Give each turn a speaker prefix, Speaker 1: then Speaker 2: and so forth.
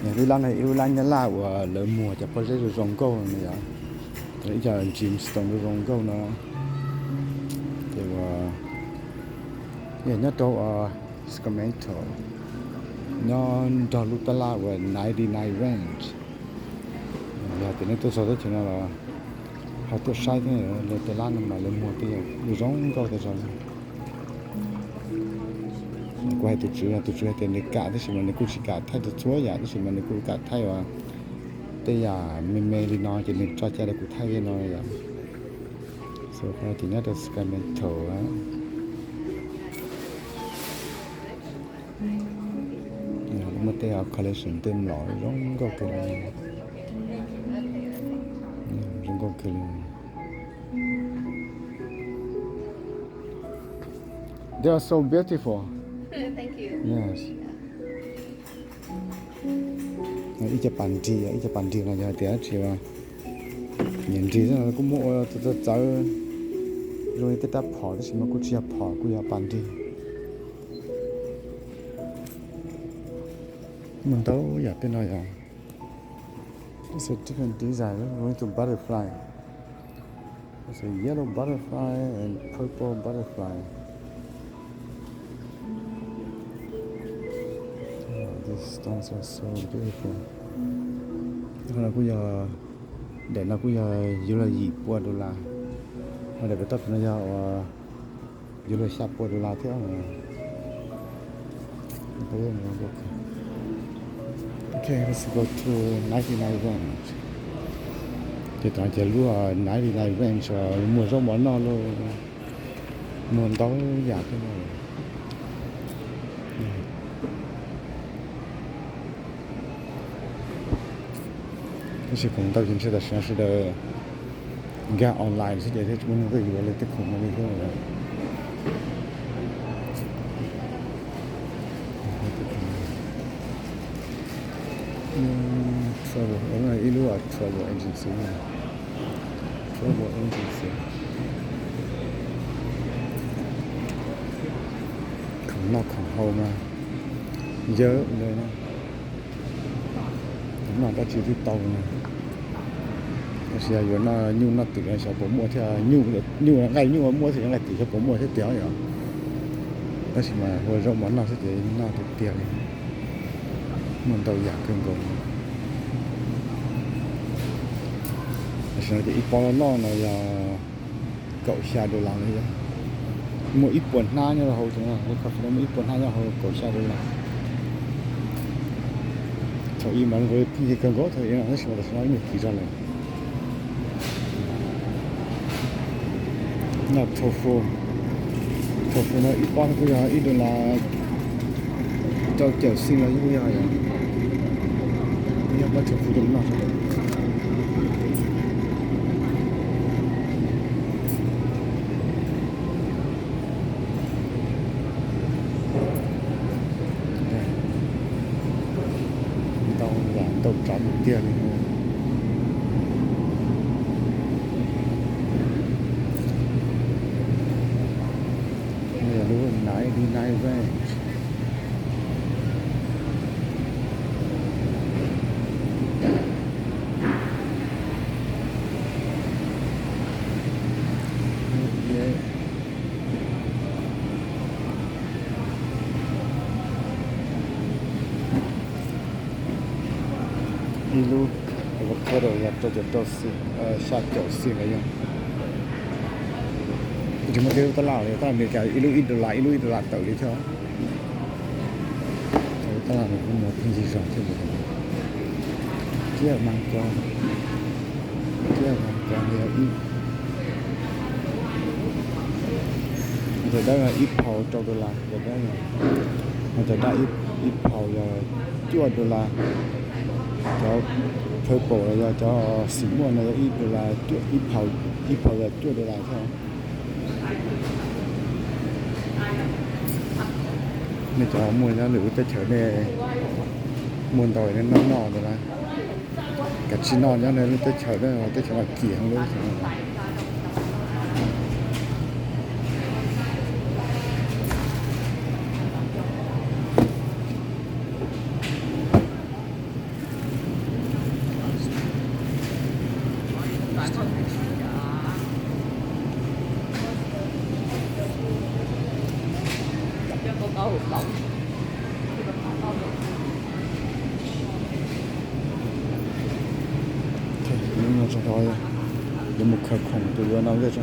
Speaker 1: Vì lần này yêu lần nhớ là của lỡ mùa cho có dây rong câu này à, đấy giờ chìm stone rong câu nó thì nhà nhất đâu Sacramento nó đào lúc ta là của 99 range, giờ thì nó tôi nói chuyện là họ tôi sai thế này là tôi làm mà lỡ mùa thì rong câu thì rồi quay tụi chú thì này cả thì mình này cũng chỉ cả thay tụi chúa vậy thì mình này cũng cả thay và bây giờ mình đi nói thì mình cho cha để cũng thay cái nói vậy, so cái thì nó là Sacramento á, mà đây là collection tên lõi giống có cái giống có cái they are so beautiful.
Speaker 2: Thank you.
Speaker 1: Yes. Ít cho bản địa là giờ té chỉ là nhìn gì đó cũng mua tôi cháu rồi tôi đã bỏ thì mà cũng chỉ bỏ cũng là bản địa mình đâu giờ tên này à, it's a different design going to butterfly, it's a yellow butterfly and purple butterfly. These stones are so beautiful. Nó cũng giờ để nó cũng giờ dù là gì qua đô la, mà để cái tập nó giờ dù là sắp qua đô la thế mà. Okay, let's go to 99 range. Thì tao chỉ lúa 99 range rồi mua rau món nó luôn, mua tao giả cái này. Cái sự cũng tao chính sẽ đặt sang sẽ là ga online sẽ để cho mình có thể lấy cái khủng này cái này. Travel, ở này ilu à travel agency này, travel agency. Khủng nọ khủng hậu mà, dơเลยนะcũng là ta chỉ đi tàu này, bây giờ nó nhu nó tự là sao cũng mua theo nhu là ngày nhu mua thì ngày tự cho cũng mua theo téo vậy, đó chỉ mà hồi rộng món nào sẽ để nó theo téo này, mình tàu giả cưng cũng, bây giờ ít bao nó là cậu xa đô la này, mua ít quần na như là hồi chúng là có phải mua ít quần na như là hồi cậu xa đô la. Thôi im lặng với cái cần có thôi nó sẽ là nói nhiều kỳ ra này. Nó tofu nó ít quá bây giờ ít là cho kiểu xin là như bây giờ vậy. Bây giờ bắt tofu đúng nào. Tàu trả một tiền này là luôn nãy đi nãy về ilu avocado ya to si sha kiểu si này nhá, chúng mình kêu ta làm này ta làm cái ilu ít lại tự đi thôi, ta làm một cái gì rồi chứ một kia mang con này ít, rồi đó là ít hậu cho đô la, rồi đó là rồi đó ít hậu là chua đô la cho purple là cho xỉn mua này ít là ít hậu là chua đô la thôi. Nên cho mua ra lửa tới chợ này mua tỏi nên nó rồi là cả chín nọ nhá nên tới chợ đó tới chợ là kỳ hàng luôn. 你们知道呀？有没有可控？对，我那个这。